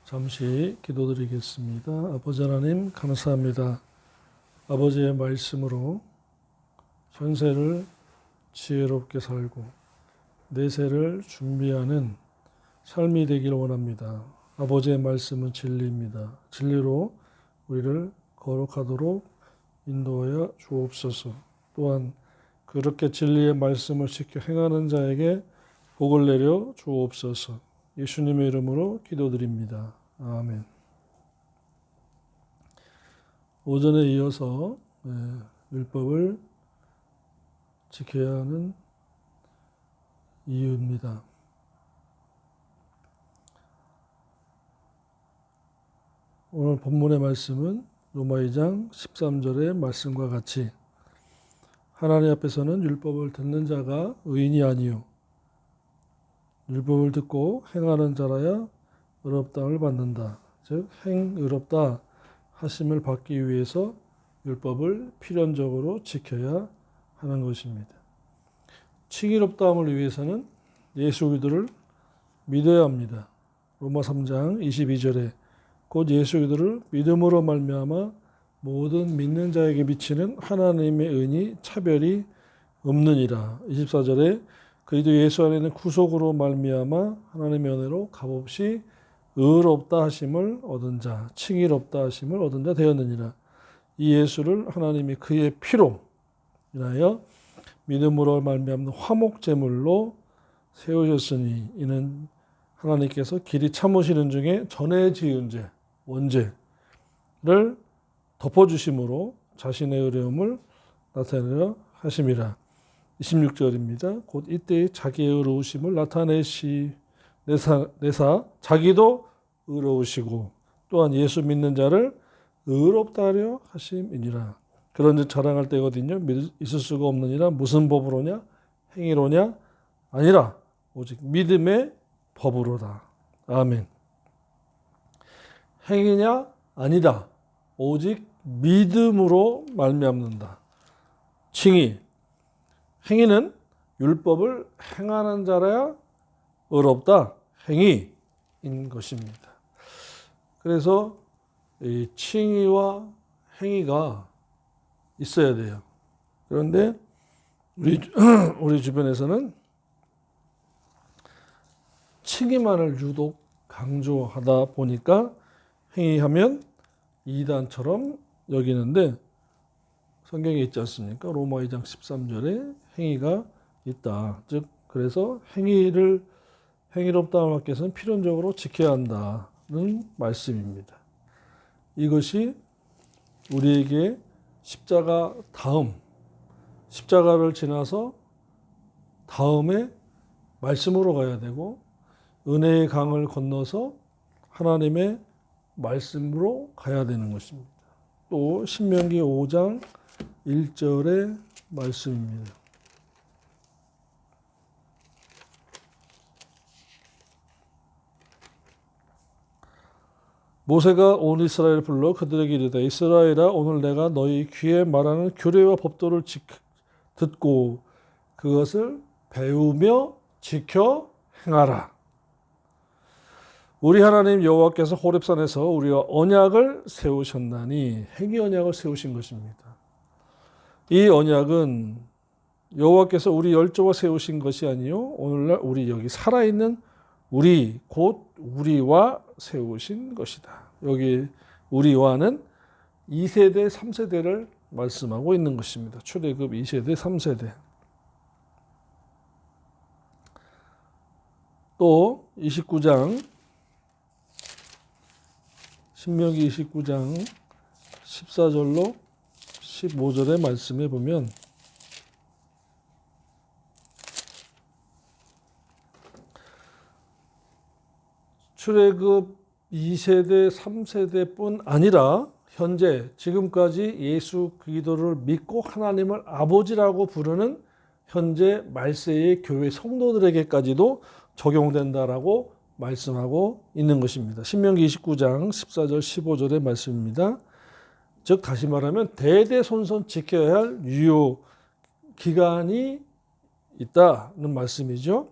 잠시 기도드리겠습니다. 아버지 하나님 감사합니다. 아버지의 말씀으로 현세를 지혜롭게 살고 내세를 준비하는 삶이 되길 원합니다. 아버지의 말씀은 진리입니다. 진리로 우리를 거룩하도록 인도하여 주옵소서. 또한 그렇게 진리의 말씀을 지켜 행하는 자에게 복을 내려 주옵소서. 예수님의 이름으로 기도드립니다. 아멘. 오전에 이어서 율법을 지켜야 하는 이유입니다. 오늘 본문의 말씀은 로마 2장 13절의 말씀과 같이 하나님 앞에서는 율법을 듣는 자가 의인이 아니요 율법을 듣고 행하는 자라야 의롭다함을 받는다. 즉 행의롭다 하심을 받기 위해서 율법을 필연적으로 지켜야 하는 것입니다. 칭의롭다함을 위해서는 예수 그리스도를 믿어야 합니다. 로마 3장 22절에 곧 예수 그리스도를 믿음으로 말미암아 모든 믿는 자에게 미치는 하나님의 은이 차별이 없느니라. 24절에 그리스도 예수 안에는 구속으로 말미암아 하나님의 은혜로 값없이 의롭다 하심을 얻은 자, 칭의롭다 하심을 얻은 자 되었느니라. 이 예수를 하나님이 그의 피로 인하여 믿음으로 말미암는 화목제물로 세우셨으니 이는 하나님께서 길이 참으시는 중에 전에 지은 죄, 원죄를 덮어주심으로 자신의 의로움을 나타내려 하심이라. 26절입니다. 곧 이때의 자기의 의로우심을 내사 자기도 의로우시고 또한 예수 믿는 자를 의롭다 하려 하심이니라. 그런즉 자랑할 때거든요. 있을 수가 없느니라. 무슨 법으로냐? 행위로냐? 아니라 오직 믿음의 법으로다. 아멘. 행위냐? 아니다. 오직 믿음으로 말미암는다. 칭의. 행위는 율법을 행하는 자라야 의롭다. 행위인 것입니다. 그래서 이 칭의와 행위가 있어야 돼요. 그런데 우리 주변에서는 칭의만을 유독 강조하다 보니까 행위하면 이단처럼 여기는데 성경에 있지 않습니까? 로마 2장 13절에 행위가 있다. 즉 그래서 행위롭다함을 받기 위해서는 필연적으로 지켜야 한다는 말씀입니다. 이것이 우리에게 십자가를 지나서 다음에 말씀으로 가야 되고 은혜의 강을 건너서 하나님의 말씀으로 가야 되는 것입니다. 또 신명기 5장 1절의 말씀입니다. 모세가 온 이스라엘을 불러 그들에게 이르되 이스라엘아 오늘 내가 너희 귀에 말하는 규례와 법도를 듣고 그것을 배우며 지켜 행하라. 우리 하나님 여호와께서 호렙산에서 우리와 언약을 세우셨나니 행위 언약을 세우신 것입니다. 이 언약은 여호와께서 우리 열조와 세우신 것이 아니요 오늘날 우리 여기 살아있는 우리 곧 우리와 세우신 것이다. 여기 우리와는 2세대 3세대를 말씀하고 있는 것입니다. 출애굽 2세대 3세대. 또 29장 신명기 29장 14절로 15절의 말씀에 보면 출애굽 2세대, 3세대뿐 아니라 현재 지금까지 예수 그리스도를 믿고 하나님을 아버지라고 부르는 현재 말세의 교회 성도들에게까지도 적용된다라고 말씀하고 있는 것입니다. 신명기 29장 14절 15절의 말씀입니다. 즉 다시 말하면 대대손손 지켜야 할 유효 기간이 있다는 말씀이죠.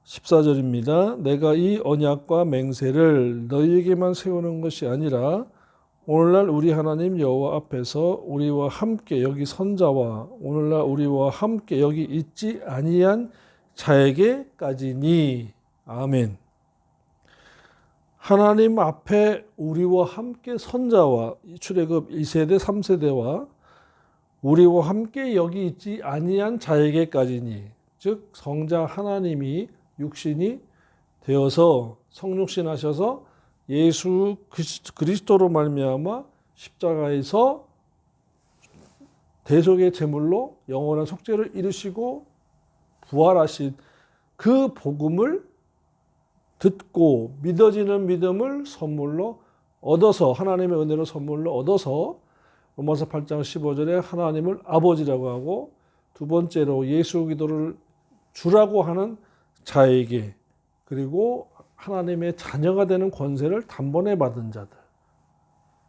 14절입니다. 내가 이 언약과 맹세를 너희에게만 세우는 것이 아니라 오늘날 우리 하나님 여호와 앞에서 우리와 함께 여기 선자와 오늘날 우리와 함께 여기 있지 아니한 자에게까지니. 아멘. 하나님 앞에 우리와 함께 선자와 출애굽 2세대 3세대와 우리와 함께 여기 있지 아니한 자에게까지니. 즉 성자 하나님이 육신이 되어서 성육신 하셔서 예수 그리스도로 말미암아 십자가에서 대속의 제물로 영원한 속죄를 이루시고 부활하신 그 복음을 듣고 믿어지는 믿음을 선물로 얻어서 하나님의 은혜로 선물로 얻어서 로마서 8장 15절에 하나님을 아버지라고 하고 두 번째로 예수 기도를 주라고 하는 자에게 그리고 하나님의 자녀가 되는 권세를 단번에 받은 자들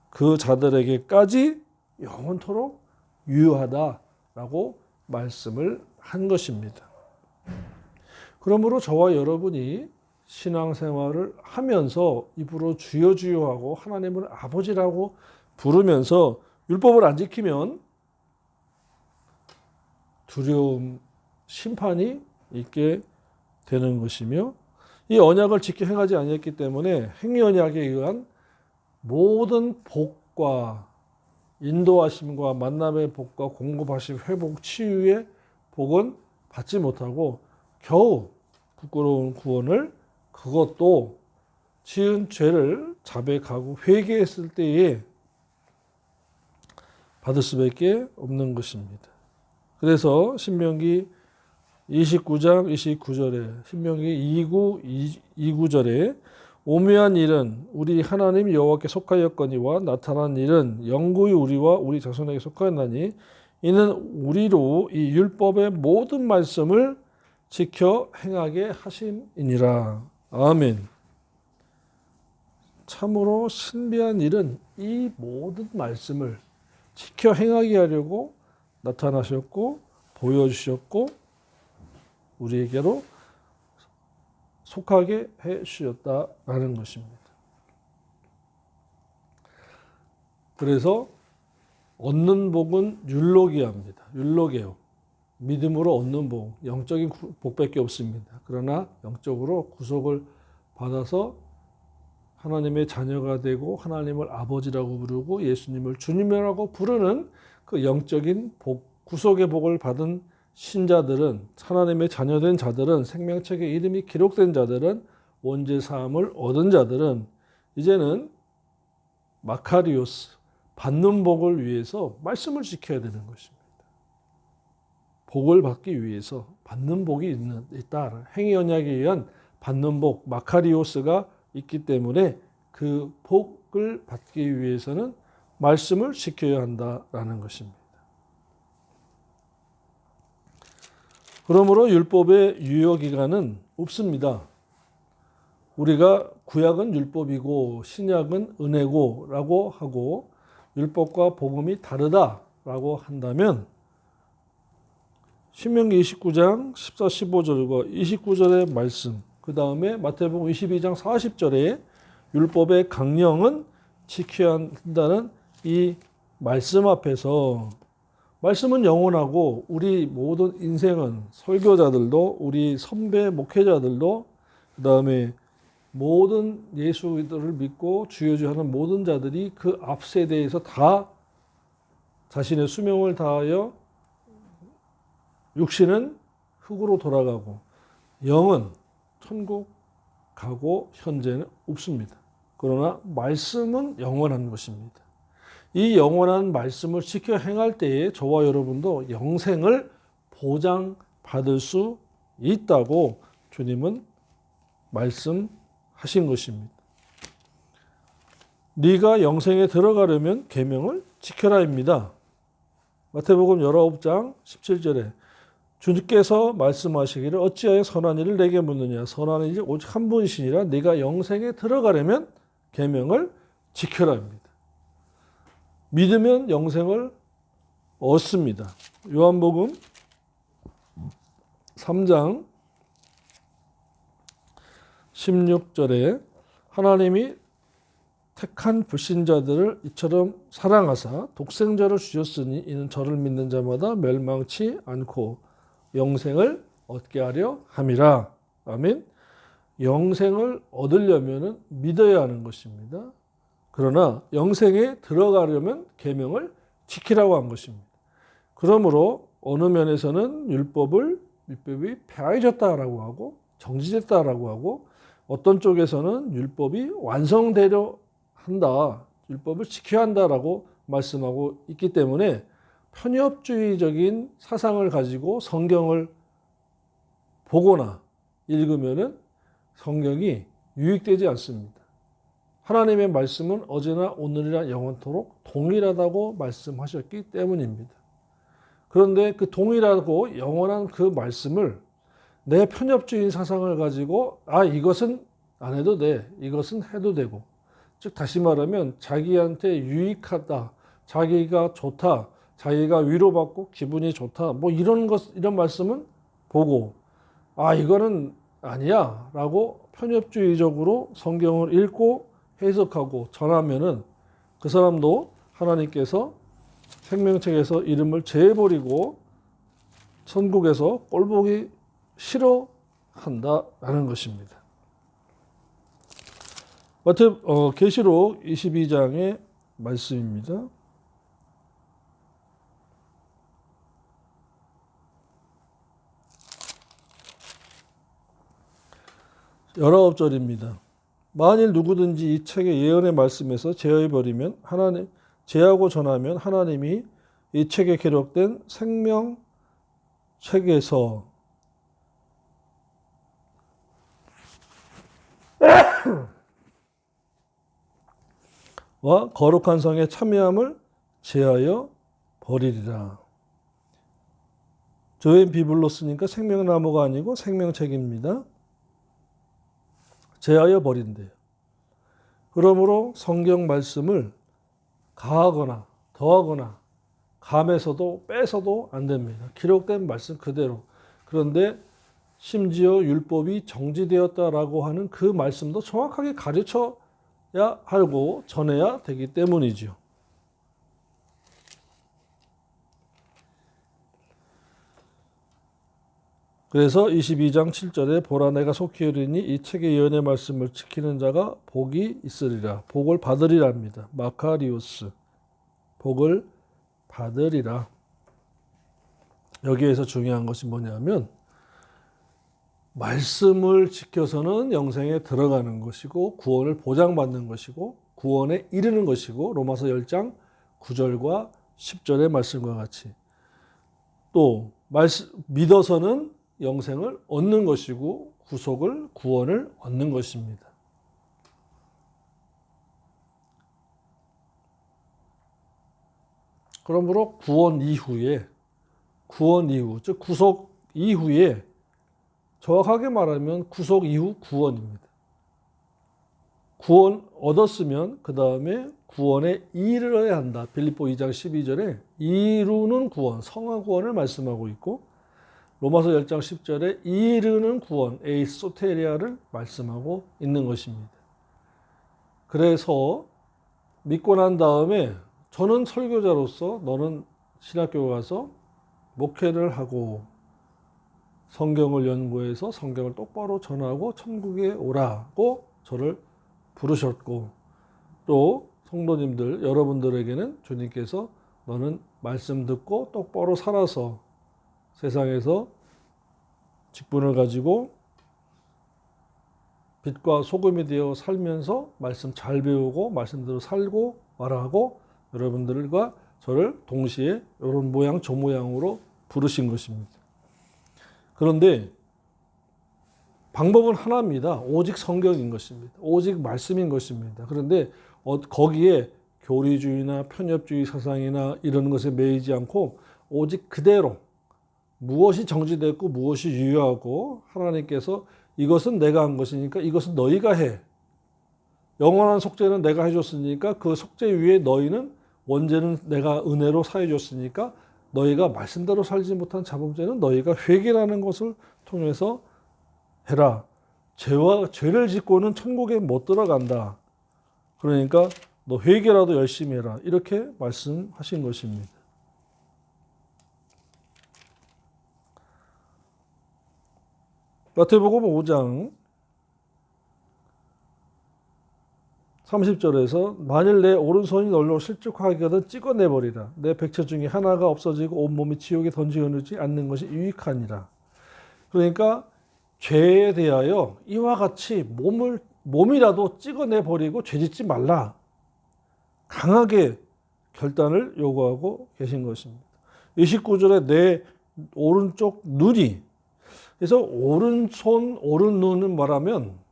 그 자들에게까지 영원토록 유효하다라고 말씀을 한 것입니다. 그러므로 저와 여러분이 신앙생활을 하면서 입으로 주여 주여하고 하나님을 아버지라고 부르면서 율법을 안 지키면 두려움, 심판이 있게 되는 것이며 이 언약을 지켜 행하지 아니했기 때문에 행위언약에 의한 모든 복과 인도하심과 만남의 복과 공급하심, 회복, 치유의 복은 받지 못하고 겨우 부끄러운 구원을 그것도 지은 죄를 자백하고 회개했을 때에 받을 수밖에 없는 것입니다. 그래서 신명기 29장 29절에 신명기 29절에 오묘한 일은 우리 하나님 여호와께 속하였거니와 나타난 일은 영구히 우리와 우리 자손에게 속하였나니 이는 우리로 이 율법의 모든 말씀을 지켜 행하게 하심이니라. 아멘. 참으로 신비한 일은 이 모든 말씀을 지켜 행하게 하려고 나타나셨고 보여주셨고 우리에게로 속하게 해 주셨다라는 것입니다. 그래서 얻는 복은 율로기합니다. 율로게요. 믿음으로 얻는 복, 영적인 복밖에 없습니다. 그러나 영적으로 구속을 받아서 하나님의 자녀가 되고 하나님을 아버지라고 부르고 예수님을 주님이라고 부르는 그 영적인 복, 구속의 복을 받은 신자들은 하나님의 자녀된 자들은 생명책의 이름이 기록된 자들은 원죄 사함을 얻은 자들은 이제는 마카리오스 받는 복을 위해서 말씀을 지켜야 되는 것입니다. 복을 받기 위해서 받는 복이 있다. 행위 언약에 의한 받는 복 마카리오스가 있기 때문에 그 복을 받기 위해서는 말씀을 지켜야 한다라는 것입니다. 그러므로 율법의 유효기간은 없습니다. 우리가 구약은 율법이고 신약은 은혜고 라고 하고 율법과 복음이 다르다라고 한다면 신명기 29장 14, 15절과 29절의 말씀 그 다음에 마태복음 22장 40절에 율법의 강령은 지켜야 한다는 이 말씀 앞에서 말씀은 영원하고 우리 모든 인생은 설교자들도 우리 선배 목회자들도 그 다음에 모든 예수들을 믿고 주여주하는 모든 자들이 그 앞 세대에서 다 자신의 수명을 다하여 육신은 흙으로 돌아가고 영은 천국 가고 현재는 없습니다. 그러나 말씀은 영원한 것입니다. 이 영원한 말씀을 지켜 행할 때에 저와 여러분도 영생을 보장받을 수 있다고 주님은 말씀하신 것입니다. 네가 영생에 들어가려면 계명을 지켜라입니다. 마태복음 19장 17절에 주께서 말씀하시기를 어찌하여 선한 일을 내게 묻느냐 선한 일이 오직 한 분이시니라 네가 영생에 들어가려면 계명을 지켜라입니다. 믿으면 영생을 얻습니다. 요한복음 3장 16절에 하나님이 택한 불신자들을 이처럼 사랑하사 독생자를 주셨으니 이는 저를 믿는 자마다 멸망치 않고 영생을 얻게 하려 함이라. 아멘. 영생을 얻으려면 믿어야 하는 것입니다. 그러나 영생에 들어가려면 계명을 지키라고 한 것입니다. 그러므로 어느 면에서는 율법이 폐하해졌다라고 하고 정지됐다라고 하고, 어떤 쪽에서는 율법이 완성되려 한다, 율법을 지켜야 한다라고 말씀하고 있기 때문에 편협주의적인 사상을 가지고 성경을 보거나 읽으면은 성경이 유익되지 않습니다. 하나님의 말씀은 어제나 오늘이나 영원토록 동일하다고 말씀하셨기 때문입니다. 그런데 그 동일하고 영원한 그 말씀을 내 편협주의 사상을 가지고 이것은 안 해도 돼, 이것은 해도 되고, 즉 다시 말하면 자기한테 유익하다, 자기가 좋다, 자기가 위로받고 기분이 좋다, 뭐 이런 말씀은 보고 이거는 아니야 라고 편협주의적으로 성경을 읽고 해석하고 전하면은 그 사람도 하나님께서 생명책에서 이름을 제해버리고 천국에서 꼴보기 싫어한다라는 것입니다. 계시록 22장의 말씀입니다. 19절입니다. 만일 누구든지 이 책의 예언의 말씀에서 제어해버리면 제하고 전하면 하나님이 이 책에 기록된 생명책에서 와 거룩한 성에 참여함을 제하여 버리리라. 조엔 비블로 쓰니까 생명나무가 아니고 생명책입니다. 제하여 버린대요. 그러므로 성경 말씀을 가하거나 더하거나 감해서도 빼서도 안 됩니다. 기록된 말씀 그대로. 그런데 심지어 율법이 정지되었다라고 하는 그 말씀도 정확하게 가르쳐야 하고 전해야 되기 때문이죠. 그래서 22장 7절에 보라 내가 속히 이르니 이 책의 예언의 말씀을 지키는 자가 복이 있으리라. 복을 받으리라 합니다. 마카리오스. 복을 받으리라. 여기에서 중요한 것이 뭐냐면 말씀을 지켜서는 영생에 들어가는 것이고 구원을 보장받는 것이고 구원에 이르는 것이고 로마서 10장 9절과 10절의 말씀과 같이 또 믿어서는 영생을 얻는 것이고 구원을 얻는 것입니다. 그러므로 구원 이후, 즉 구속 이후에 정확하게 말하면 구속 이후 구원입니다. 구원 얻었으면 그 다음에 구원에 이르러야 한다. 빌립보 2장 12절에 이루는 구원, 성화 구원을 말씀하고 있고 로마서 10장 10절에 이르는 구원, 에이소테리아를 말씀하고 있는 것입니다. 그래서 믿고 난 다음에 저는 설교자로서 너는 신학교 가서 목회를 하고 성경을 연구해서 성경을 똑바로 전하고 천국에 오라고 저를 부르셨고 또 성도님들 여러분들에게는 주님께서 너는 말씀 듣고 똑바로 살아서 세상에서 직분을 가지고 빛과 소금이 되어 살면서 말씀 잘 배우고 말씀대로 살고 말하고 여러분들과 저를 동시에 이런 모양 저 모양으로 부르신 것입니다. 그런데 방법은 하나입니다. 오직 성경인 것입니다. 오직 말씀인 것입니다. 그런데 거기에 교리주의나 편협주의 사상이나 이런 것에 매이지 않고 오직 그대로 무엇이 정지됐고 무엇이 유효하고 하나님께서 이것은 내가 한 것이니까 이것은 너희가 해. 영원한 속죄는 내가 해줬으니까 그 속죄 위에 너희는 원죄는 내가 은혜로 사해 줬으니까 너희가 말씀대로 살지 못한 자범죄는 너희가 회개라는 것을 통해서 해라. 죄를 짓고는 천국에 못 들어간다. 그러니까 너 회개라도 열심히 해라. 이렇게 말씀하신 것입니다. 마태복음 5장 30절에서 만일 내 오른손이 널로 실족하거든 찍어내버리라. 내 백처 중에 하나가 없어지고 온몸이 지옥에 던지어지지 않는 것이 유익하니라. 그러니까 죄에 대하여 이와 같이 몸이라도 찍어내버리고 죄짓지 말라. 강하게 결단을 요구하고 계신 것입니다. 29절에 내 오른쪽 눈이, 그래서 오른손, 오른눈은 말하면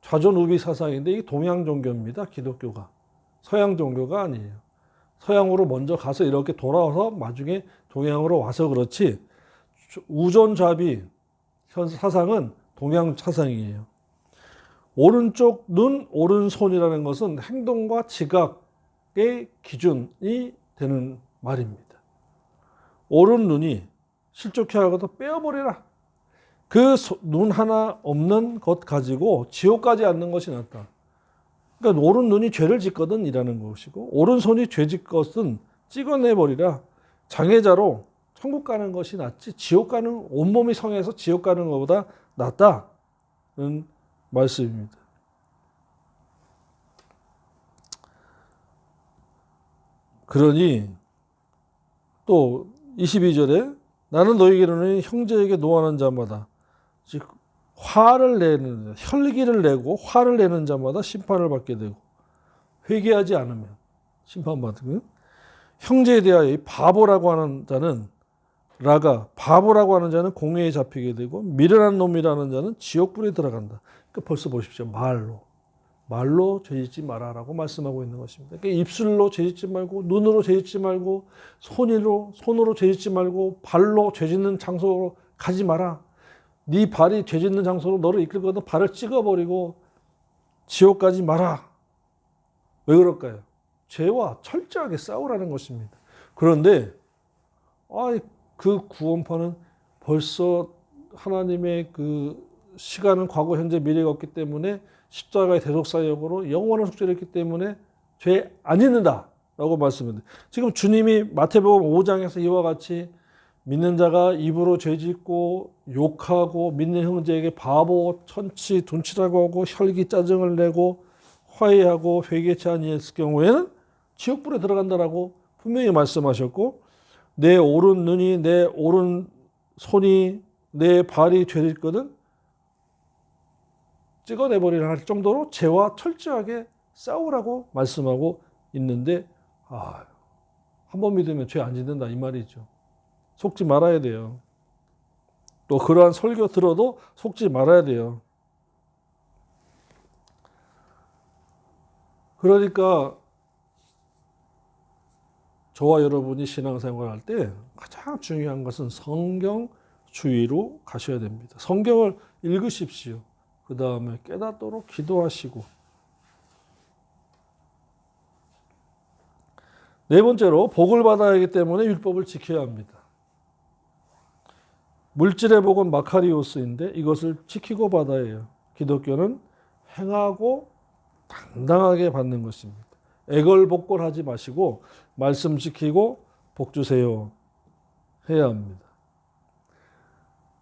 좌존우비 사상인데 이게 동양 종교입니다. 기독교가. 서양 종교가 아니에요. 서양으로 먼저 가서 이렇게 돌아와서 나중에 동양으로 와서 그렇지, 우존좌비 사상은 동양 사상이에요. 오른쪽 눈, 오른손이라는 것은 행동과 지각의 기준이 되는 말입니다. 오른 눈이 실족해 하고도 빼어버리라. 그 눈 하나 없는 것 가지고 지옥까지 앉는 것이 낫다. 그러니까 오른 눈이 죄를 짓거든 이라는 것이고, 오른손이 죄 짓 것은 찍어내버리라. 장애자로 천국 가는 것이 낫지 지옥 가는, 온몸이 성해서 지옥 가는 것보다 낫다는 말씀입니다. 그러니 또 22절에 나는 너희에게는 형제에게 노하는 자마다, 즉 화를 내는, 혈기를 내고 화를 내는 자마다 심판을 받게 되고, 회개하지 않으면 심판받는, 형제에 대하여 이 바보라고 하는 자는 바보라고 하는 자는 공회에 잡히게 되고, 미련한 놈이라는 자는 지옥불에 들어간다. 그러니까 벌써 보십시오. 말로 죄짓지 마라라고 말씀하고 있는 것입니다. 그러니까 입술로 죄짓지 말고, 눈으로 죄짓지 말고, 손으로 죄짓지 말고, 발로 죄짓는 장소로 가지 마라. 네 발이 죄짓는 장소로 너를 이끌거든 발을 찍어버리고 지옥 가지 마라. 왜 그럴까요? 죄와 철저하게 싸우라는 것입니다. 그런데 그 구원파는 벌써 하나님의 그 시간은 과거, 현재, 미래가 없기 때문에 십자가의 대속사역으로 영원한 속죄를 했기 때문에 죄 안 짓는다 라고 말씀합니다. 지금 주님이 마태복음 5장에서 이와 같이 믿는 자가 입으로 죄짓고 욕하고 믿는 형제에게 바보, 천치, 둔치라고 하고 혈기, 짜증을 내고 화해하고 회개치 아니했을 경우에는 지옥불에 들어간다라고 분명히 말씀하셨고, 내 오른 눈이, 내 오른 손이, 내 발이 죄짓거든 찍어내버리라 할 정도로 죄와 철저하게 싸우라고 말씀하고 있는데, 한 번 믿으면 죄 안 짓는다 이 말이죠. 속지 말아야 돼요. 또 그러한 설교 들어도 속지 말아야 돼요. 그러니까 저와 여러분이 신앙생활 할 때 가장 중요한 것은 성경 주의로 가셔야 됩니다. 성경을 읽으십시오. 그 다음에 깨닫도록 기도하시고, 네 번째로 복을 받아야 하기 때문에 율법을 지켜야 합니다. 물질의 복은 마카리오스인데 이것을 지키고 받아야 해요. 기독교는 행하고 당당하게 받는 것입니다. 애걸복걸하지 마시고 말씀 지키고 복 주세요 해야 합니다.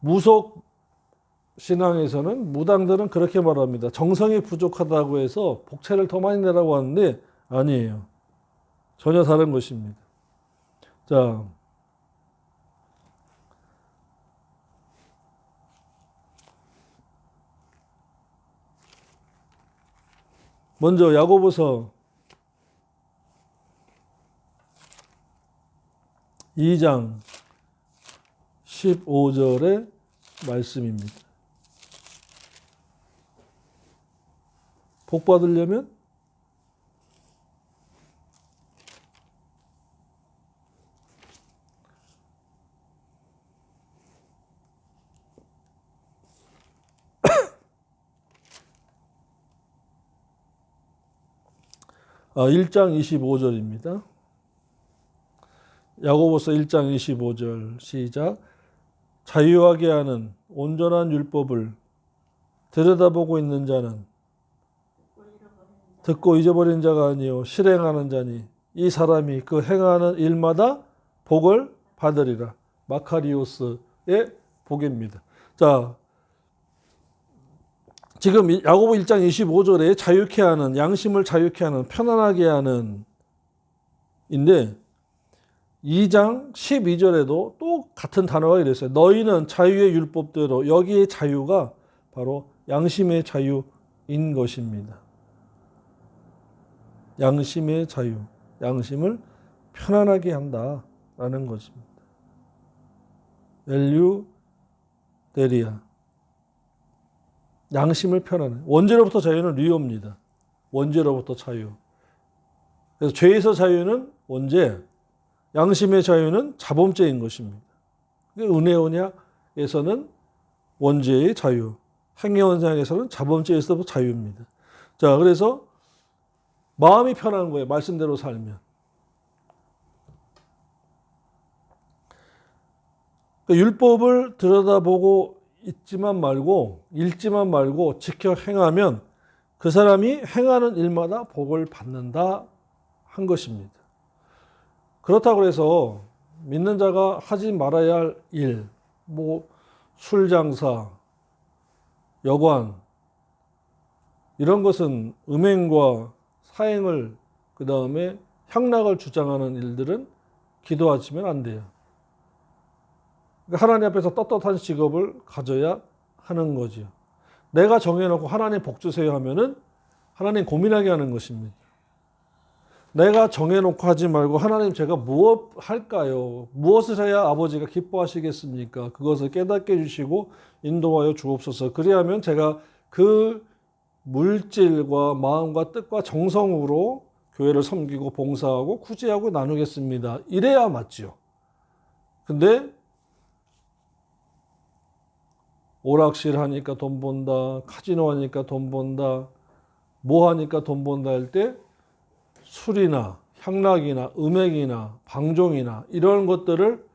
무속 신앙에서는, 무당들은 그렇게 말합니다. 정성이 부족하다고 해서 복채를 더 많이 내라고 하는데 아니에요. 전혀 다른 것입니다. 자, 먼저 야고보서 2장 15절의 말씀입니다. 복 받으려면 아, 1장 25절입니다. 야고보서 1장 25절 시작. 자유하게 하는 온전한 율법을 들여다보고 있는 자는 듣고 잊어버린 자가 아니요 실행하는 자니 이 사람이 그 행하는 일마다 복을 받으리라. 마카리오스의 복입니다. 자, 지금 야고보 1장 25절에 자유케 하는, 양심을 자유케 하는, 편안하게 하는 인데 2장 12절에도 또 같은 단어가 이랬어요. 너희는 자유의 율법대로, 여기에 자유가 바로 양심의 자유인 것입니다. 양심의 자유, 양심을 편안하게 한다라는 것입니다. 엘류데리아, 양심을 편안해. 원죄로부터 자유는 리오입니다. 원죄로부터 자유. 그래서 죄에서 자유는 원죄, 양심의 자유는 자범죄인 것입니다. 은혜 언약에서는 원죄의 자유, 행위 언약에서는 자범죄에서부터 자유입니다. 자, 그래서 마음이 편한 거예요. 말씀대로 살면. 그러니까 율법을 들여다보고 읽지만 말고 지켜 행하면 그 사람이 행하는 일마다 복을 받는다 한 것입니다. 그렇다고 해서 믿는 자가 하지 말아야 할 일, 술 장사, 여관, 이런 것은 음행과 사행을, 그 다음에 향락을 주장하는 일들은 기도하시면 안 돼요. 하나님 앞에서 떳떳한 직업을 가져야 하는 거죠. 내가 정해놓고 하나님 복 주세요 하면은 하나님 고민하게 하는 것입니다. 내가 정해놓고 하지 말고 하나님 제가 무엇 할까요? 무엇을 해야 아버지가 기뻐하시겠습니까? 그것을 깨닫게 해주시고 인도하여 주옵소서. 그리하면 제가 그 물질과 마음과 뜻과 정성으로 교회를 섬기고 봉사하고 구제하고 나누겠습니다. 이래야 맞죠. 근데 오락실 하니까 돈 번다, 카지노 하니까 돈 번다, 뭐 하니까 돈 번다 할 때 술이나 향락이나 음행이나 방종이나 이런 것들을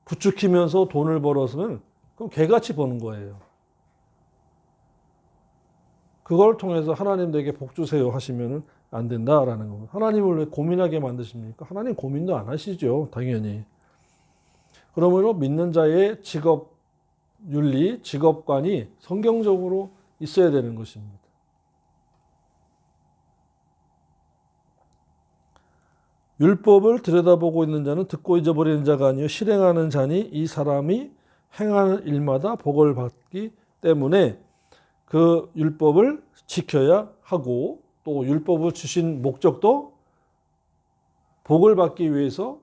부추기면서 돈을 벌었으면 그럼 개같이 버는 거예요. 그걸 통해서 하나님 내게 복 주세요 하시면 안 된다라는 겁니다. 하나님을 왜 고민하게 만드십니까? 하나님 고민도 안 하시죠. 당연히. 그러므로 믿는 자의 직업 윤리, 직업관이 성경적으로 있어야 되는 것입니다. 율법을 들여다보고 있는 자는 듣고 잊어버리는 자가 아니요 실행하는 자니 이 사람이 행하는 일마다 복을 받기 때문에 그 율법을 지켜야 하고 또 율법을 주신 목적도 복을 받기 위해서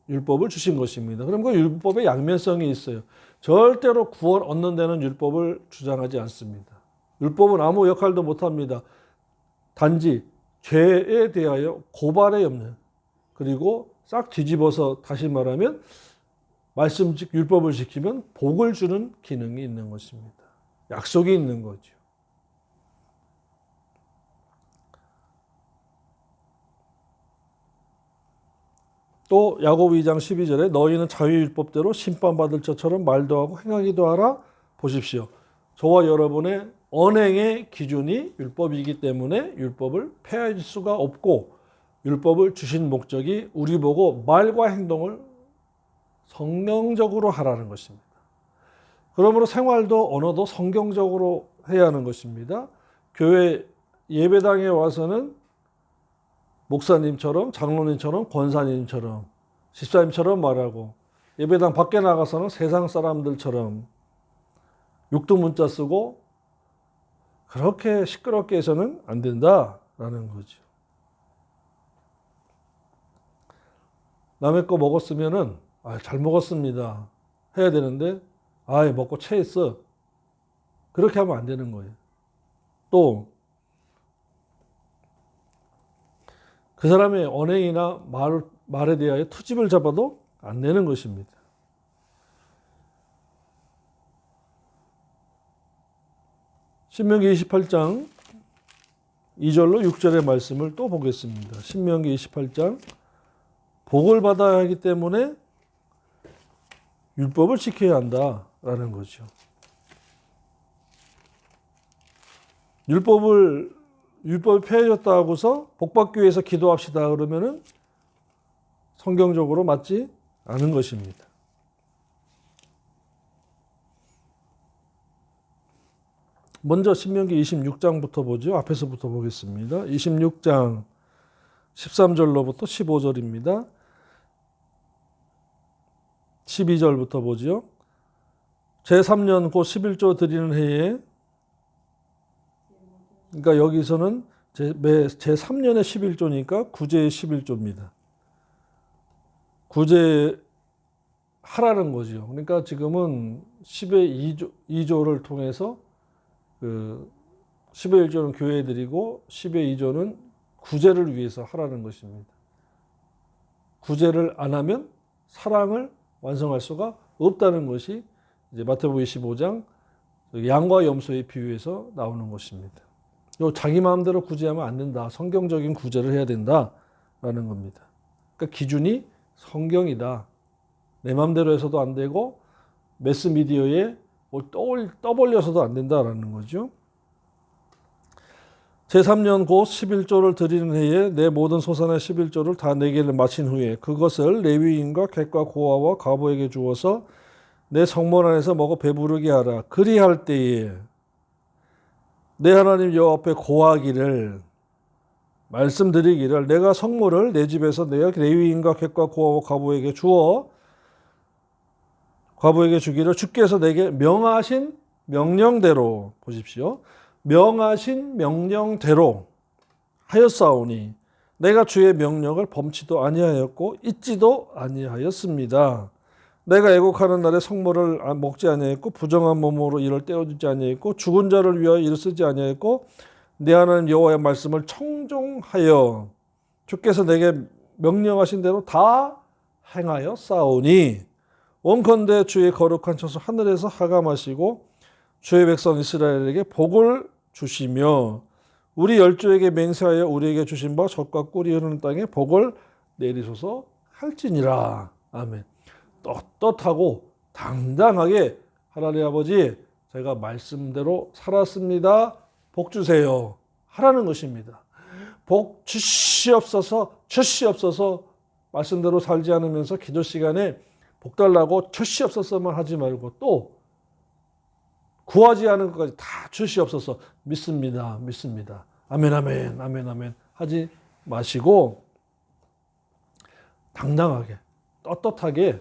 율법을 주신 것입니다. 그럼 그 율법의 양면성이 있어요. 절대로 구원 얻는 데는 율법을 주장하지 않습니다. 율법은 아무 역할도 못합니다. 단지 죄에 대하여 고발의 염려, 그리고 싹 뒤집어서 다시 말하면 율법을 지키면 복을 주는 기능이 있는 것입니다. 약속이 있는 거죠. 또 야고보 2장 12절에 너희는 자유율법대로 심판받을 자처럼 말도 하고 행하기도 하라. 보십시오. 저와 여러분의 언행의 기준이 율법이기 때문에 율법을 폐할 수가 없고 율법을 주신 목적이 우리 보고 말과 행동을 성령적으로 하라는 것입니다. 그러므로 생활도 언어도 성경적으로 해야 하는 것입니다. 교회 예배당에 와서는 목사님처럼 장로님처럼 권사님처럼 집사님처럼 말하고 예배당 밖에 나가서는 세상 사람들처럼 육두문자 쓰고 그렇게 시끄럽게 해서는 안 된다라는 거죠. 남의 거 먹었으면은 잘 먹었습니다 해야 되는데 먹고 체했어 그렇게 하면 안 되는 거예요. 또 그 사람의 언행이나 말에 대하여 투집을 잡아도 안 되는 것입니다. 신명기 28장 2절로 6절의 말씀을 또 보겠습니다. 신명기 28장 복을 받아야 하기 때문에 율법을 지켜야 한다라는 거죠. 율법이 폐해졌다 하고서 복받기 위해서 기도합시다 그러면은 성경적으로 맞지 않은 것입니다. 먼저 신명기 26장부터 보죠. 앞에서부터 보겠습니다. 26장 13절로부터 15절입니다. 12절부터 보죠. 제3년 곧 11조 드리는 해에, 그러니까 여기서는 제3년의 11조니까 구제의 11조입니다. 구제 하라는 거죠. 그러니까 지금은 10의 2조를 통해서 그 10의 1조는 교회에 드리고 10의 2조는 구제를 위해서 하라는 것입니다. 구제를 안 하면 사랑을 완성할 수가 없다는 것이 이제 마태복음 25장 양과 염소의 비유에서 나오는 것입니다. 자기 마음대로 구제하면 안 된다. 성경적인 구제를 해야 된다라는 겁니다. 그러니까 기준이 성경이다. 내 마음대로 해서도 안 되고 매스미디어에 떠벌려서도 안 된다라는 거죠. 제3년 곧 11조를 드리는 해에 내 모든 소산의 11조를 다 내게를 마친 후에 그것을 레위인과 객과 고아와 과부에게 주어서 내 성문 안에서 먹어 배부르게 하라. 그리할 때에 내 하나님 여호와 앞에 고하기를 말씀드리기를 내가 성물을 내 집에서 내 레위인과 객과 고아와 과부에게 주어 과부에게 주기를 주께서 내게 명하신 명령대로 보십시오. 명하신 명령대로 하였사오니 내가 주의 명령을 범치도 아니하였고 잊지도 아니하였습니다. 내가 애곡하는 날에 성물을 먹지 아니하였고 부정한 몸으로 이를 떼어주지 아니하였고 죽은 자를 위하여 이를 쓰지 아니하였고 내 하나님 여호와의 말씀을 청종하여 주께서 내게 명령하신 대로 다 행하였사오니 원컨대 주의 거룩한 처소 하늘에서 하감하시고 주의 백성 이스라엘에게 복을 주시며 우리 열조에게 맹세하여 우리에게 주신 바 젖과 꿀이 흐르는 땅에 복을 내리소서 할지니라. 아멘. 떳떳하고 당당하게 하나님 아버지 제가 말씀대로 살았습니다. 복 주세요. 하라는 것입니다. 복 주시옵소서 주시옵소서 말씀대로 살지 않으면서 기도 시간에 복 달라고 주시옵소서만 하지 말고 또 구하지 않은 것까지 다 주시옵소서 믿습니다. 믿습니다. 아멘 아멘 아멘 아멘 하지 마시고 당당하게 떳떳하게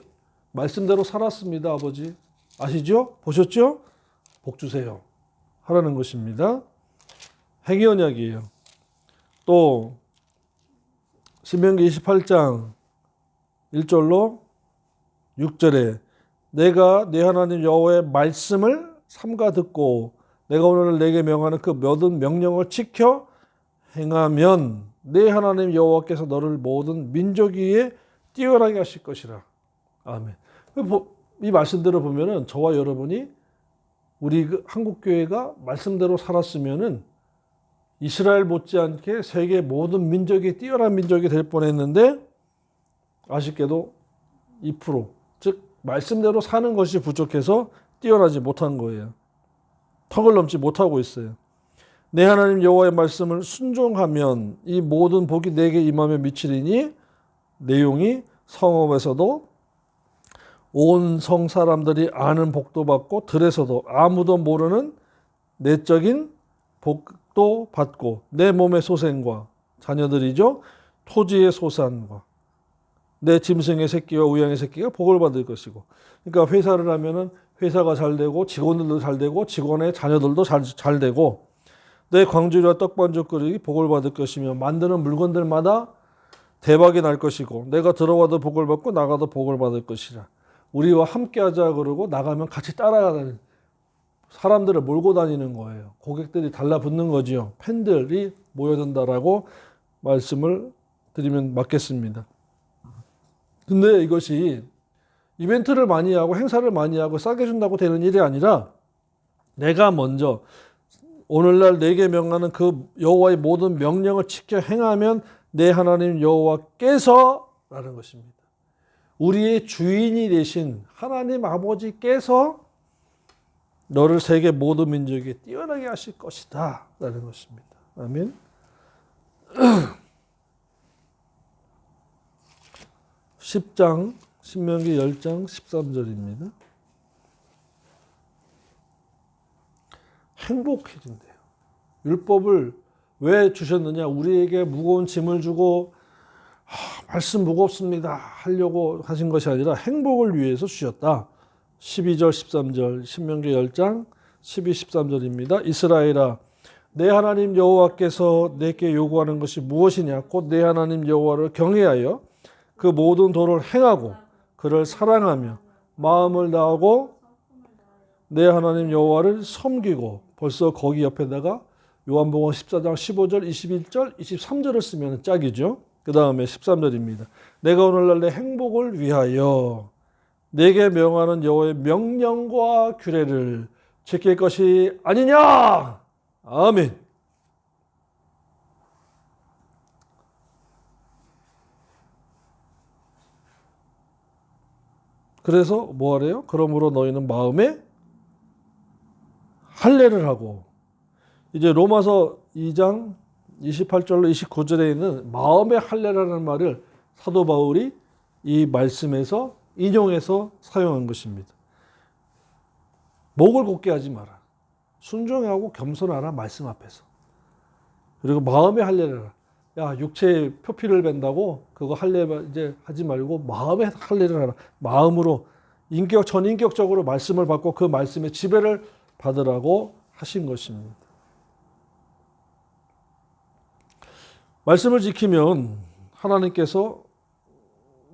말씀대로 살았습니다. 아버지 아시죠? 보셨죠? 복 주세요. 하라는 것입니다. 행위 언약이에요. 또 신명기 28장 1절로 6절에 내가 네 하나님 여호와의 말씀을 삼가 듣고 내가 오늘 내게 명하는 그 모든 명령을 지켜 행하면 네 하나님 여호와께서 너를 모든 민족 위에 뛰어나게 하실 것이라. 아멘. 이 말씀대로 보면은 저와 여러분이 우리 한국교회가 말씀대로 살았으면은 이스라엘 못지않게 세계 모든 민족이 뛰어난 민족이 될 뻔했는데 아쉽게도 2%, 즉 말씀대로 사는 것이 부족해서 뛰어나지 못한 거예요. 턱을 넘지 못하고 있어요. 내 하나님 여호와의 말씀을 순종하면 이 모든 복이 내게 임하며 미치리니 내용이 성읍에서도 온 성 사람들이 아는 복도 받고 들에서도 아무도 모르는 내적인 복도 받고 내 몸의 소생과 자녀들이죠. 토지의 소산과 내 짐승의 새끼와 우양의 새끼가 복을 받을 것이고 그러니까 회사를 하면은 회사가 잘 되고 직원들도 잘 되고 직원의 자녀들도 잘 되고 내 광주리와 떡반죽거리 복을 받을 것이며 만드는 물건들마다 대박이 날 것이고 내가 들어와도 복을 받고 나가도 복을 받을 것이라. 우리와 함께 하자 그러고 나가면 같이 따라가는 사람들을 몰고 다니는 거예요. 고객들이 달라붙는 거지요. 팬들이 모여든다라고 말씀을 드리면 맞겠습니다. 근데 이것이 이벤트를 많이 하고 행사를 많이 하고 싸게 준다고 되는 일이 아니라 내가 먼저 오늘날 내게 명하는 그 여호와의 모든 명령을 지켜 행하면 내 하나님 여호와께서 라는 것입니다. 우리의 주인이 되신 하나님 아버지께서 너를 세계 모든 민족에게 뛰어나게 하실 것이다 라는 것입니다. 아멘. 10장 신명기 10장 13절입니다. 행복해진대요. 율법을 왜 주셨느냐? 우리에게 무거운 짐을 주고 말씀 무겁습니다 하려고 하신 것이 아니라 행복을 위해서 주셨다. 12절 13절 신명기 10장 12, 13절입니다. 이스라엘아 내 하나님 여호와께서 내게 요구하는 것이 무엇이냐? 곧 내 하나님 여호와를 경외하여 그 모든 도를 행하고 그를 사랑하며 마음을 다하고 내 하나님 여호와를 섬기고, 벌써 거기 옆에다가 요한복음 14장 15절 21절 23절을 쓰면 짝이죠. 그 다음에 13절입니다. 내가 오늘날 내 행복을 위하여 내게 명하는 여호와의 명령과 규례를 지킬 것이 아니냐. 아멘. 그래서 뭐하래요? 그러므로 너희는 마음에 할례를 하고, 이제 로마서 2장 28절로 29절에 있는 마음의 할례라는 말을 사도 바울이 이 말씀에서 인용해서 사용한 것입니다. 목을 곧게 하지 마라. 순종하고 겸손하라 말씀 앞에서. 그리고 마음의 할례를 하라. 야, 육체에 표피를 벤다고 그거 할례 이제 하지 말고 마음의 할례를 하라. 마음으로 전인격적으로 말씀을 받고 그 말씀의 지배를 받으라고 하신 것입니다. 말씀을 지키면 하나님께서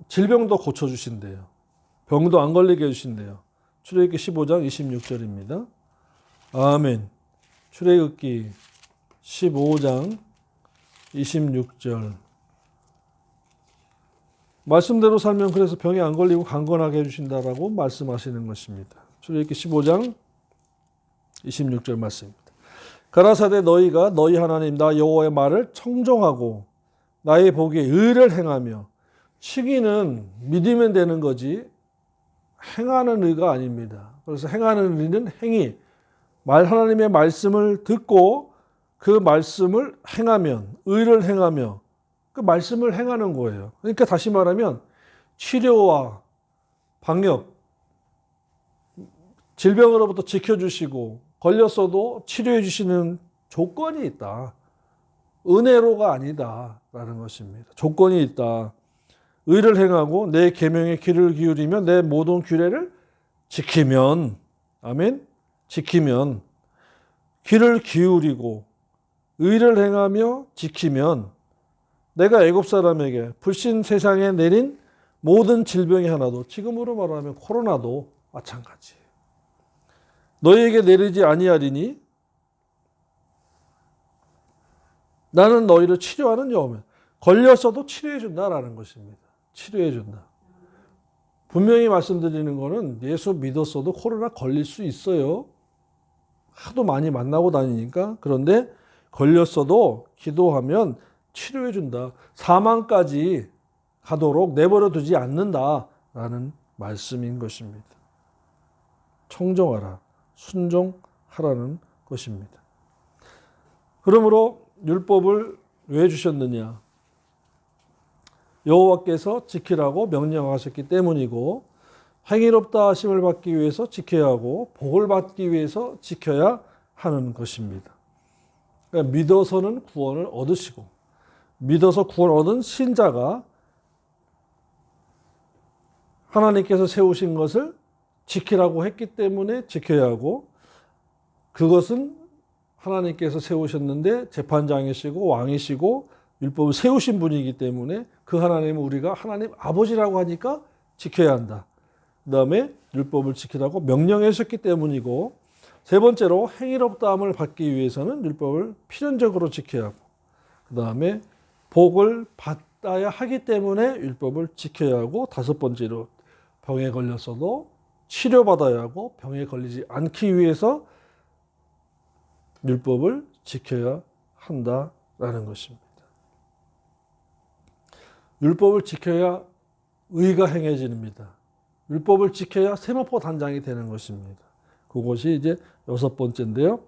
질병도 고쳐주신대요. 병도 안 걸리게 해주신대요. 출애굽기 15장 26절입니다. 아멘. 출애굽기 15장 26절. 말씀대로 살면 그래서 병이 안 걸리고 강건하게 해주신다라고 말씀하시는 것입니다. 출애굽기 15장 26절 말씀입니다. 가라사대 너희가 너희 하나님 나 여호와의 말을 청종하고 나의 보기에 의를 행하며, 치기는 믿으면 되는 거지 행하는 의가 아닙니다. 그래서 행하는 의는 행위, 하나님의 말씀을 듣고 그 말씀을 행하면, 의를 행하며 그 말씀을 행하는 거예요. 그러니까 다시 말하면 치료와 방역, 질병으로부터 지켜주시고 걸렸어도 치료해 주시는 조건이 있다. 은혜로가 아니다라는 것입니다. 조건이 있다. 의를 행하고 내 계명에 귀를 기울이며 내 모든 규례를 지키면, 아멘. 지키면, 귀를 기울이고 의를 행하며 지키면 내가 애굽 사람에게 불신 세상에 내린 모든 질병이 하나도, 지금으로 말하면 코로나도 마찬가지예요, 너희에게 내리지 아니하리니 나는 너희를 치료하는 여호와며. 걸렸어도 치료해 준다라는 것입니다. 치료해 준다. 분명히 말씀드리는 거는 예수 믿었어도 코로나 걸릴 수 있어요. 하도 많이 만나고 다니니까. 그런데 걸렸어도 기도하면 치료해 준다. 사망까지 가도록 내버려 두지 않는다라는 말씀인 것입니다. 청정하라. 순종하라는 것입니다. 그러므로 율법을 왜 주셨느냐? 여호와께서 지키라고 명령하셨기 때문이고, 행위롭다 하심을 받기 위해서 지켜야 하고 복을 받기 위해서 지켜야 하는 것입니다. 그러니까 믿어서는 구원을 얻으시고, 믿어서 구원 얻은 신자가 하나님께서 세우신 것을 지키라고 했기 때문에 지켜야 하고, 그것은 하나님께서 세우셨는데 재판장이시고 왕이시고 율법을 세우신 분이기 때문에 그 하나님은 우리가 하나님 아버지라고 하니까 지켜야 한다. 그 다음에 율법을 지키라고 명령하셨기 때문이고, 세 번째로 행위롭다함을 받기 위해서는 율법을 필연적으로 지켜야 하고, 그 다음에 복을 받아야 하기 때문에 율법을 지켜야 하고, 다섯 번째로 병에 걸렸어도 치료받아야 하고 병에 걸리지 않기 위해서 율법을 지켜야 한다라는 것입니다. 율법을 지켜야 의가 행해집니다. 율법을 지켜야 세마포 단장이 되는 것입니다. 그것이 이제 6번째인데요.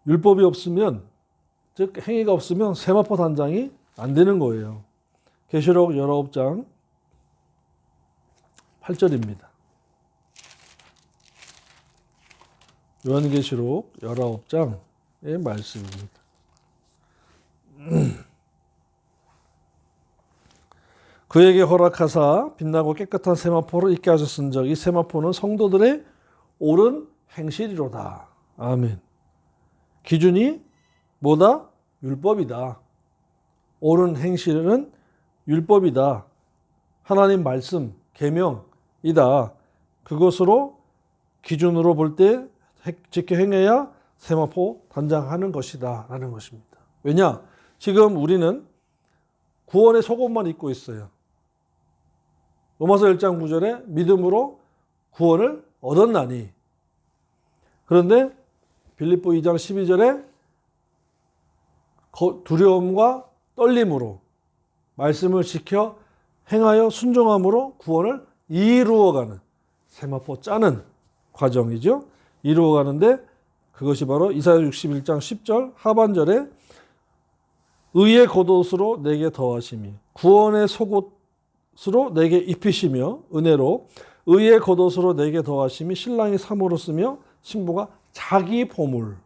율법이 없으면, 즉 행위가 없으면 세마포 단장이 안 되는 거예요. 계시록 19장 8절입니다. 요한계시록 19장의 말씀입니다. 그에게 허락하사 빛나고 깨끗한 세마포를 있게 하셨은즉 이 세마포는 성도들의 옳은 행실이로다. 아멘. 기준이 뭐다? 율법이다. 옳은 행실은 율법이다. 하나님 말씀, 계명이다. 그것으로 기준으로 볼 때 지켜 행해야 세마포 단장하는 것이다 라는 것입니다. 왜냐? 지금 우리는 구원의 속옷만 입고 있어요. 로마서 1장 9절에 믿음으로 구원을 얻었나니. 그런데 빌립보 2장 12절에 두려움과 떨림으로 말씀을 지켜 행하여 순종함으로 구원을 이루어가는 세마포 짜는 과정이죠. 이루어가는데 그것이 바로 이사야 61장 10절 하반절에 의의 겉옷으로 내게 더하심이 구원의 속옷으로 내게 입히시며 은혜로 의의 겉옷으로 내게 더하심이 신랑이 삼으로 쓰며 신부가 자기 보물,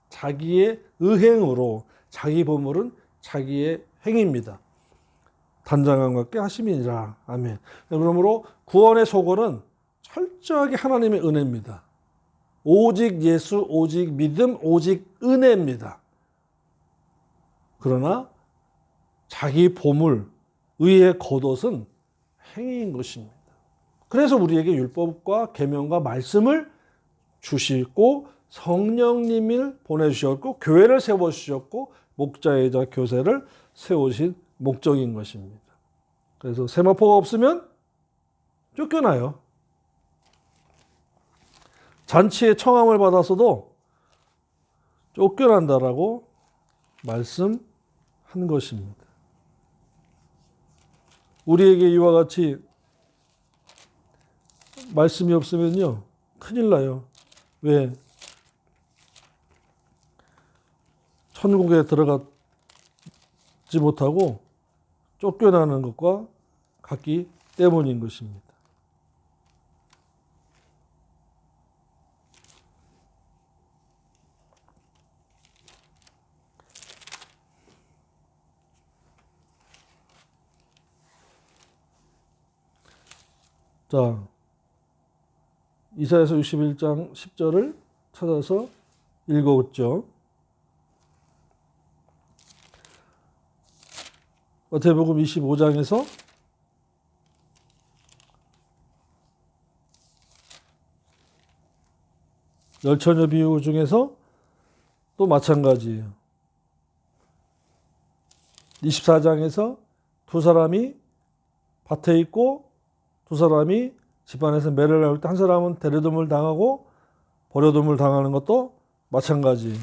자기의 의행으로 자기 보물은 자기의 행위입니다. 단장함과 함께 하심이니라. 아멘. 그러므로 구원의 속옷은 철저하게 하나님의 은혜입니다. 오직 예수, 오직 믿음, 오직 은혜입니다. 그러나 자기 보물, 의의 겉옷은 행위인 것입니다. 그래서 우리에게 율법과 계명과 말씀을 주시고 성령님을 보내주셨고 교회를 세워주셨고 목자이자 교세를 세우신 목적인 것입니다. 그래서 세마포가 없으면 쫓겨나요. 잔치에 청함을 받았어도 쫓겨난다라고 말씀한 것입니다. 우리에게 이와 같이 말씀이 없으면요 큰일 나요. 왜? 천국에 들어가지 못하고 쫓겨나는 것과 같기 때문인 것입니다. 자, 이사야서 61장 10절을 찾아서 읽어보죠. 마태복음 25장에서 열처녀 비유 중에서 또 마찬가지예요. 24장에서 두 사람이 밭에 있고 두 사람이 집안에서 매를 나올 때 한 사람은 데려둠을 당하고 버려둠을 당하는 것도 마찬가지예요.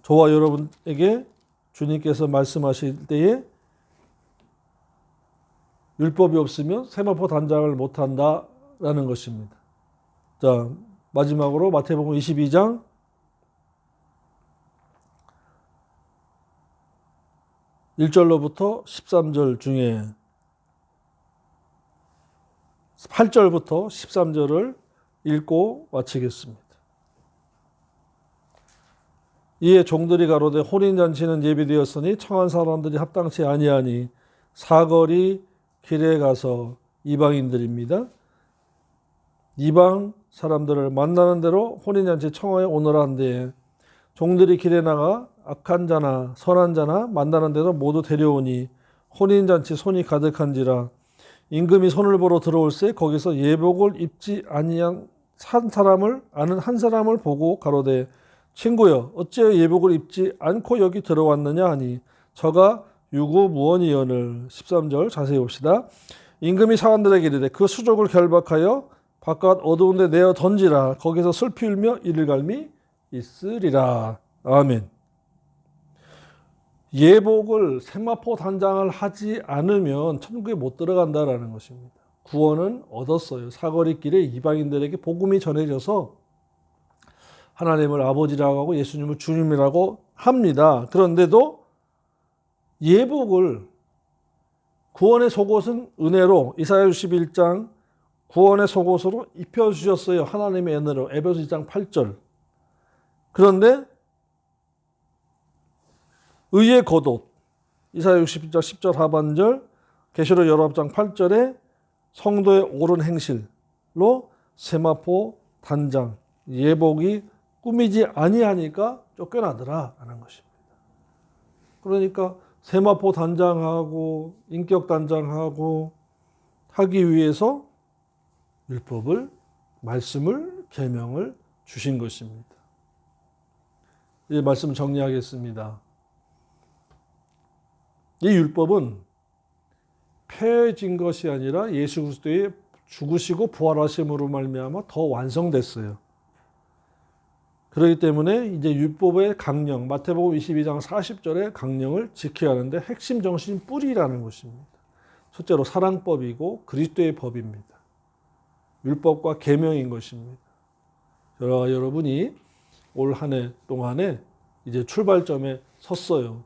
저와 여러분에게 주님께서 말씀하실 때에 율법이 없으면 세마포 단장을 못한다라는 것입니다. 자, 마지막으로 마태복음 22장 1절로부터 13절 중에 8절부터 13절을 읽고 마치겠습니다. 이에 종들이 가로되 혼인잔치는 예비되었으니 청한 사람들이 합당치 아니하니 사거리 길에 가서 이방인들입니다. 이방 사람들을 만나는 대로 혼인잔치 청하에 오너라 한데 종들이 길에 나가 악한 자나 선한 자나 만나는 데로 모두 데려오니 혼인잔치 손이 가득한지라 임금이 손을 보러 들어올새 거기서 예복을 입지 아니한 한 사람을 아는 한 사람을 보고 가로되 친구여 어찌하여 예복을 입지 않고 여기 들어왔느냐 하니 저가 유구무원이여늘. 13절 자세히 봅시다. 임금이 사관들에게 이르되 그 수족을 결박하여 바깥 어두운 데 내어 던지라. 거기서 슬피 울며 이를 갈미 있으리라. 아멘. 예복을 세마포 단장을 하지 않으면 천국에 못 들어간다라는 것입니다. 구원은 얻었어요. 사거리 길에 이방인들에게 복음이 전해져서 하나님을 아버지라고 하고 예수님을 주님이라고 합니다. 그런데도 예복을 구원의 속옷은 은혜로 이사야 61장 구원의 속옷으로 입혀주셨어요. 하나님의 은혜로 에베소 2장 8절. 그런데 의의 겉옷 이사야 61장 10절 하반절 계시록 19장 8절에 성도의 옳은 행실로 세마포 단장 예복이 꾸미지 아니하니까 쫓겨나더라 라는 것입니다. 그러니까 세마포 단장하고 인격 단장하고 하기 위해서 율법을 말씀을 계명을 주신 것입니다. 이 말씀 정리하겠습니다. 이 율법은 폐해진 것이 아니라 예수 그리스도의 죽으시고 부활하심으로 말미암아 더 완성됐어요. 그렇기 때문에 이제 율법의 강령, 마태복음 22장 40절의 강령을 지켜야 하는데 핵심 정신 뿌리라는 것입니다. 첫째로 사랑법이고 그리스도의 법입니다. 율법과 계명인 것입니다. 저와 여러분이 올 한 해 동안에 이제 출발점에 섰어요.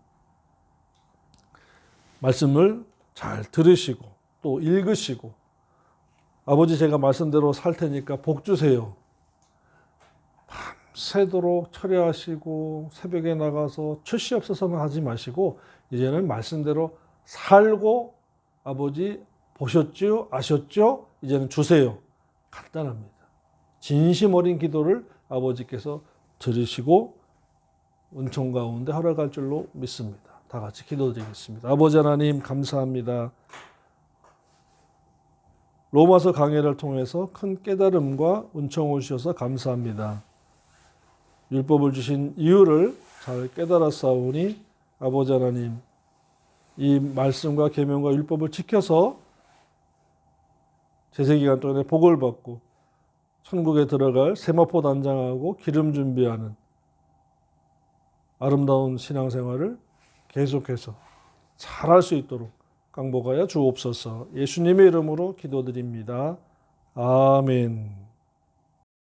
말씀을 잘 들으시고 또 읽으시고 아버지 제가 말씀대로 살 테니까 복 주세요. 밤새도록 철야하시고 새벽에 나가서 출시 없어서만 하지 마시고 이제는 말씀대로 살고 아버지 보셨죠? 아셨죠? 이제는 주세요. 간단합니다. 진심 어린 기도를 아버지께서 들으시고 은총 가운데 허락할 줄로 믿습니다. 다 같이 기도드리겠습니다. 아버지 하나님 감사합니다. 로마서 강해를 통해서 큰 깨달음과 은총을 주셔서 감사합니다. 율법을 주신 이유를 잘 깨달았사오니 아버지 하나님 이 말씀과 계명과 율법을 지켜서 제세기간 동안에 복을 받고 천국에 들어갈 세마포 단장하고 기름 준비하는 아름다운 신앙생활을 계속해서 잘할 수 있도록 강복하여 주옵소서. 예수님의 이름으로 기도드립니다. 아멘.